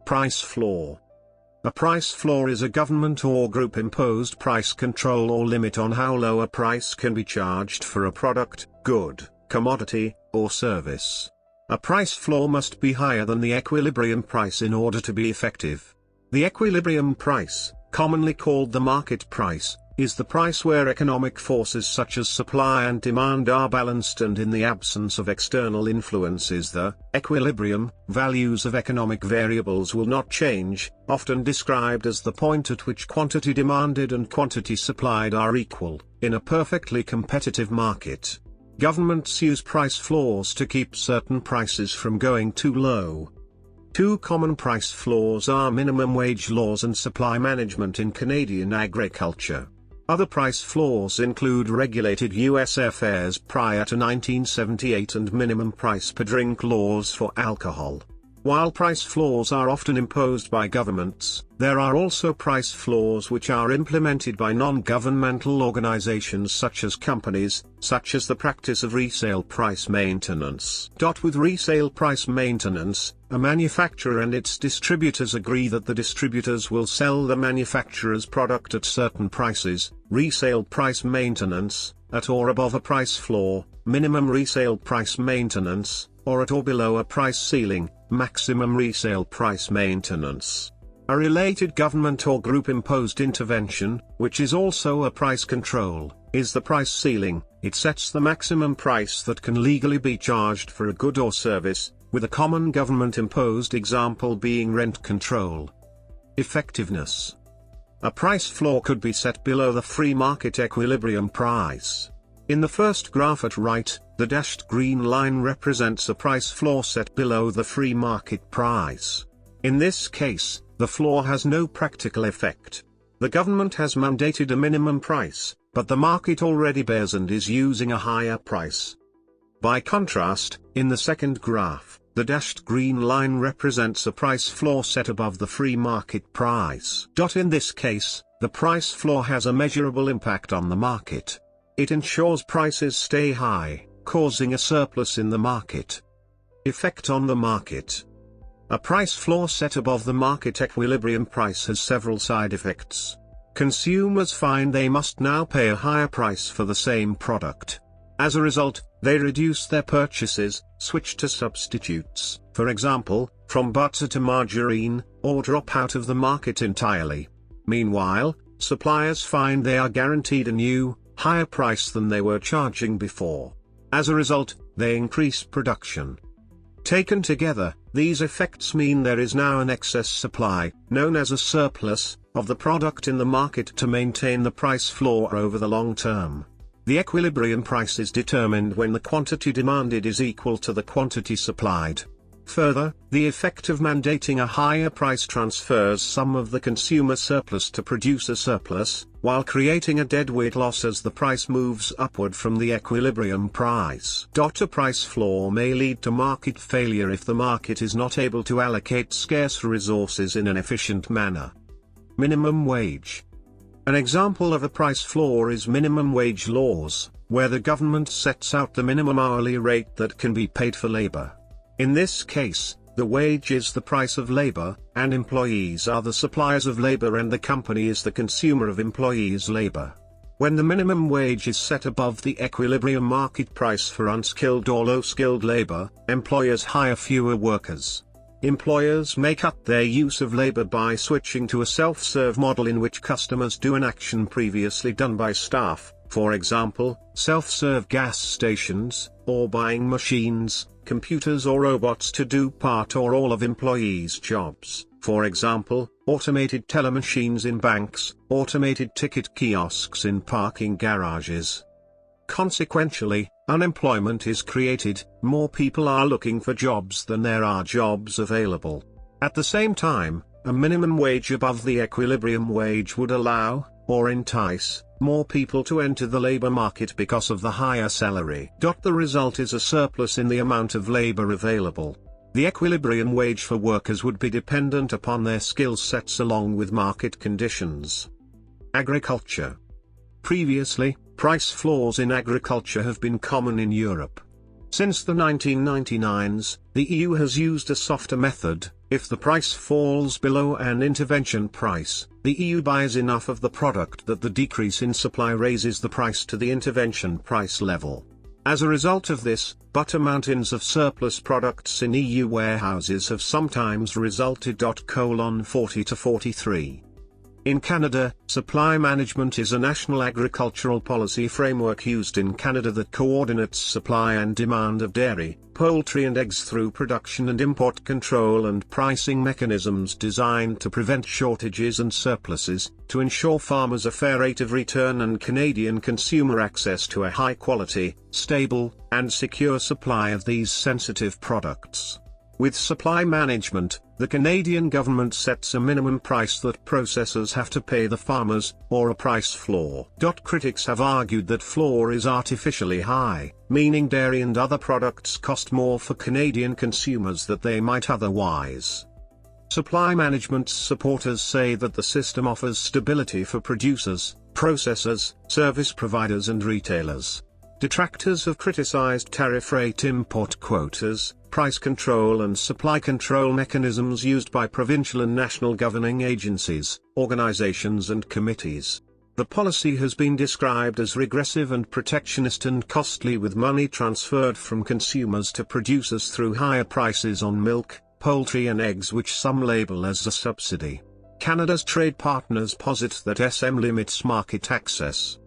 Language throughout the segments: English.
Price floor. A price floor is a government or group-imposed price control or limit on how low a price can be charged for a product, good, commodity, or service. A price floor must be higher than the equilibrium price in order to be effective. The equilibrium price, commonly called the market price, is the price where economic forces such as supply and demand are balanced, and in the absence of external influences the equilibrium values of economic variables will not change, often described as the point at which quantity demanded and quantity supplied are equal, in a perfectly competitive market. Governments use price floors to keep certain prices from going too low. Two common price floors are minimum wage laws and supply management in Canadian agriculture. Other price floors include regulated U.S. affairs prior to 1978 and minimum price per drink laws for alcohol. While price floors are often imposed by governments, there are also price floors which are implemented by non-governmental organizations such as companies, such as the practice of resale price maintenance. With resale price maintenance, a manufacturer and its distributors agree that the distributors will sell the manufacturer's product at certain prices, resale price maintenance, at or above a price floor, minimum resale price maintenance, or at or below a price ceiling, maximum resale price maintenance. A related government or group-imposed intervention, which is also a price control, is the price ceiling. It sets the maximum price that can legally be charged for a good or service, with a common government-imposed example being rent control. Effectiveness. A price floor could be set below the free market equilibrium price. In the first graph at right, the dashed green line represents a price floor set below the free market price. In this case, the floor has no practical effect. The government has mandated a minimum price, but the market already bears and is using a higher price. By contrast, in the second graph, the dashed green line represents a price floor set above the free market price. In this case, the price floor has a measurable impact on the market. It ensures prices stay high, causing a surplus in the market. Effect on the market. A price floor set above the market equilibrium price has several side effects. Consumers find they must now pay a higher price for the same product. As a result, they reduce their purchases, switch to substitutes, for example, from butter to margarine, or drop out of the market entirely. Meanwhile, suppliers find they are guaranteed a new, higher price than they were charging before. As a result, they increase production. Taken together, these effects mean there is now an excess supply, known as a surplus, of the product in the market to maintain the price floor over the long term. The equilibrium price is determined when the quantity demanded is equal to the quantity supplied. Further, the effect of mandating a higher price transfers some of the consumer surplus to producer surplus, while creating a deadweight loss as the price moves upward from the equilibrium price. A price floor may lead to market failure if the market is not able to allocate scarce resources in an efficient manner. Minimum wage. An example of a price floor is minimum wage laws, where the government sets out the minimum hourly rate that can be paid for labor. In this case, the wage is the price of labor, and employees are the suppliers of labor and the company is the consumer of employees' labor. When the minimum wage is set above the equilibrium market price for unskilled or low-skilled labor, employers hire fewer workers. Employers may cut their use of labor by switching to a self-serve model in which customers do an action previously done by staff, for example, self-serve gas stations, or buying machines, computers or robots to do part or all of employees' jobs, for example, automated teller machines in banks, automated ticket kiosks in parking garages. Consequentially, unemployment is created, more people are looking for jobs than there are jobs available. At the same time, a minimum wage above the equilibrium wage would allow, or entice, more people to enter the labor market because of the higher salary. The result is a surplus in the amount of labor available. The equilibrium wage for workers would be dependent upon their skill sets along with market conditions. Agriculture. Previously, price floors in agriculture have been common in Europe. Since the 1999s, the EU has used a softer method, If the price falls below an intervention price, the EU buys enough of the product that the decrease in supply raises the price to the intervention price level. As a result of this, butter mountains of surplus products in EU warehouses have sometimes resulted. 40 to 43. In Canada, supply management is a national agricultural policy framework used in Canada that coordinates supply and demand of dairy, poultry and eggs through production and import control and pricing mechanisms designed to prevent shortages and surpluses, to ensure farmers a fair rate of return and Canadian consumer access to a high-quality, stable, and secure supply of these sensitive products. With supply management, the Canadian government sets a minimum price that processors have to pay the farmers, or a price floor. Critics have argued that floor is artificially high, meaning dairy and other products cost more for Canadian consumers than they might otherwise. Supply management supporters say that the system offers stability for producers, processors, service providers and retailers. Detractors have criticized tariff rate import quotas, price control and supply control mechanisms used by provincial and national governing agencies, organizations and committees. The policy has been described as regressive and protectionist and costly, with money transferred from consumers to producers through higher prices on milk, poultry and eggs, which some label as a subsidy. Canada's trade partners posit that SM limits market access.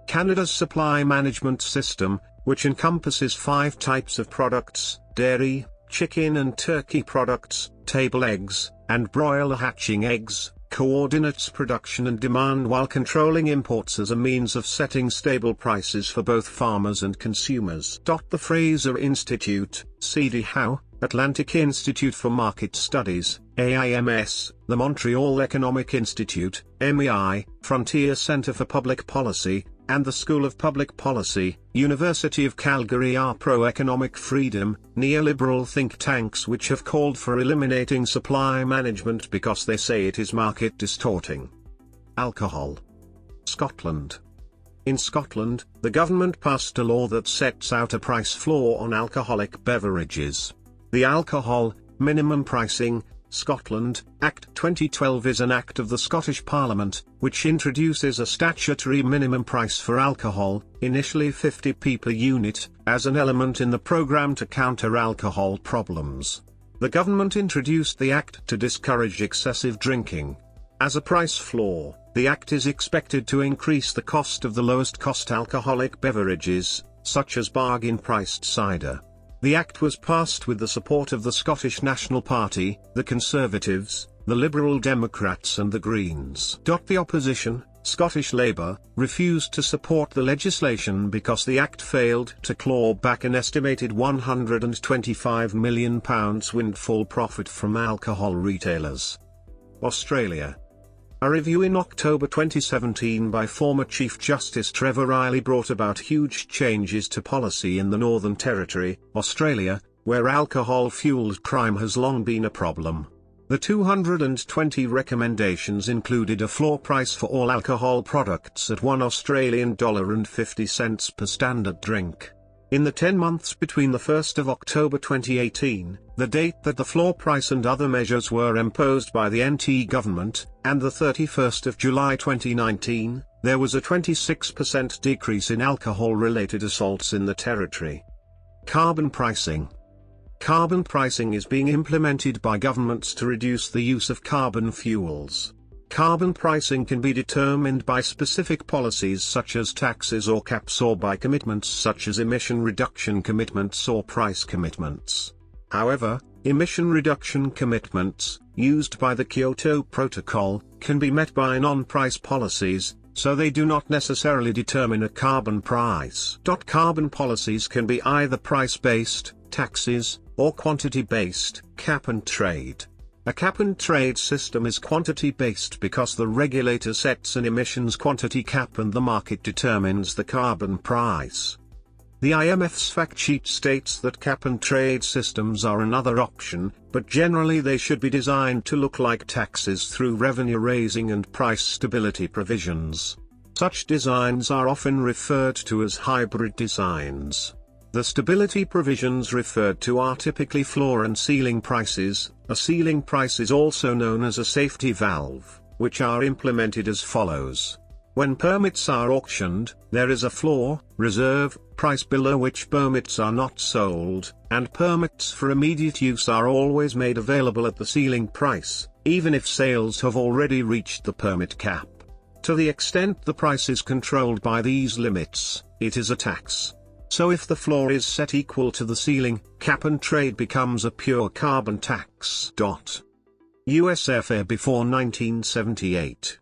Canada's supply management system, which encompasses 5 types of products: dairy, chicken and turkey products, table eggs, and broiler hatching eggs, coordinates production and demand while controlling imports as a means of setting stable prices for both farmers and consumers. The Fraser Institute, C.D. Howe, Atlantic Institute for Market Studies, AIMS, the Montreal Economic Institute, MEI, Frontier Centre for Public Policy, and the School of Public Policy, University of Calgary are pro-economic freedom, neoliberal think tanks which have called for eliminating supply management because they say it is market distorting. Alcohol. Scotland. In Scotland, the government passed a law that sets out a price floor on alcoholic beverages. The Alcohol, Minimum Pricing, Scotland, Act 2012 is an act of the Scottish Parliament, which introduces a statutory minimum price for alcohol, initially 50p per unit, as an element in the programme to counter alcohol problems. The government introduced the act to discourage excessive drinking. As a price floor, the act is expected to increase the cost of the lowest cost alcoholic beverages, such as bargain-priced cider. The Act was passed with the support of the Scottish National Party, the Conservatives, the Liberal Democrats and the Greens. The opposition, Scottish Labour, refused to support the legislation because the Act failed to claw back an estimated £125 million windfall profit from alcohol retailers. Australia. A review in October 2017 by former Chief Justice Trevor Riley brought about huge changes to policy in the Northern Territory, Australia, where alcohol-fueled crime has long been a problem. The 220 recommendations included a floor price for all alcohol products at $1.50 per standard drink. In the 10 months between the 1st of October 2018, the date that the floor price and other measures were imposed by the NT government, and the 31st of July 2019, there was a 26% decrease in alcohol-related assaults in the territory. Carbon pricing. Carbon pricing is being implemented by governments to reduce the use of carbon fuels. Carbon pricing can be determined by specific policies such as taxes or caps, or by commitments such as emission reduction commitments or price commitments. However, emission reduction commitments, used by the Kyoto Protocol, can be met by non-price policies, so they do not necessarily determine a carbon price. Carbon policies can be either price-based, taxes, or quantity-based, cap and trade. A cap-and-trade system is quantity-based because the regulator sets an emissions quantity cap and the market determines the carbon price. The IMF's fact sheet states that cap-and-trade systems are another option, but generally they should be designed to look like taxes through revenue-raising and price stability provisions. Such designs are often referred to as hybrid designs. The stability provisions referred to are typically floor and ceiling prices. A ceiling price is also known as a safety valve, which are implemented as follows. When permits are auctioned, there is a floor, reserve, price below which permits are not sold, and permits for immediate use are always made available at the ceiling price, even if sales have already reached the permit cap. To the extent the price is controlled by these limits, it is a tax. So if the floor is set equal to the ceiling, cap and trade becomes a pure carbon tax. U.S. airfare before 1978.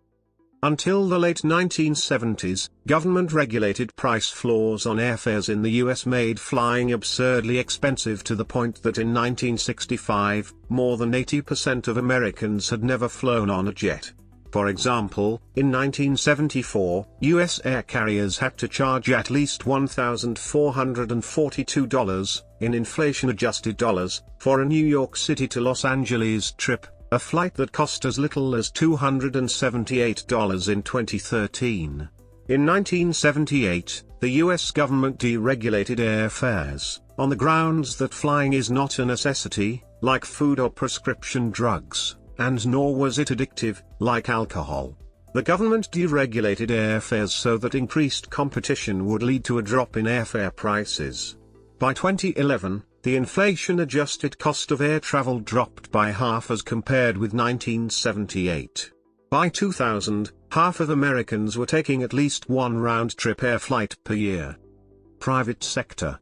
Until the late 1970s, government-regulated price floors on airfares in the U.S. made flying absurdly expensive to the point that in 1965, more than 80% of Americans had never flown on a jet. For example, in 1974, U.S. air carriers had to charge at least $1,442, in inflation-adjusted dollars, for a New York City to Los Angeles trip, a flight that cost as little as $278 in 2013. In 1978, the U.S. government deregulated airfares, on the grounds that flying is not a necessity, like food or prescription drugs, and nor was it addictive, like alcohol. The government deregulated airfares so that increased competition would lead to a drop in airfare prices. By 2011, the inflation-adjusted cost of air travel dropped by half as compared with 1978. By 2000, half of Americans were taking at least one round-trip air flight per year. Private sector.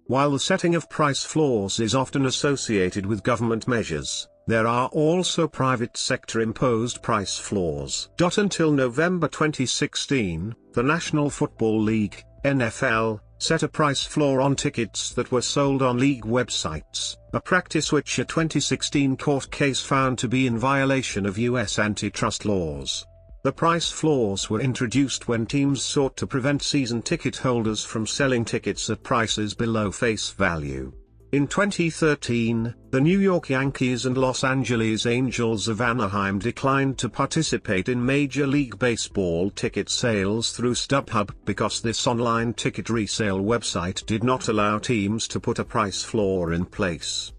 While the setting of price floors is often associated with government measures, there are also private sector-imposed price floors. Until November 2016, the National Football League, NFL, set a price floor on tickets that were sold on league websites, a practice which a 2016 court case found to be in violation of U.S. antitrust laws. The price floors were introduced when teams sought to prevent season ticket holders from selling tickets at prices below face value. In 2013, the New York Yankees and Los Angeles Angels of Anaheim declined to participate in Major League Baseball ticket sales through StubHub because this online ticket resale website did not allow teams to put a price floor in place.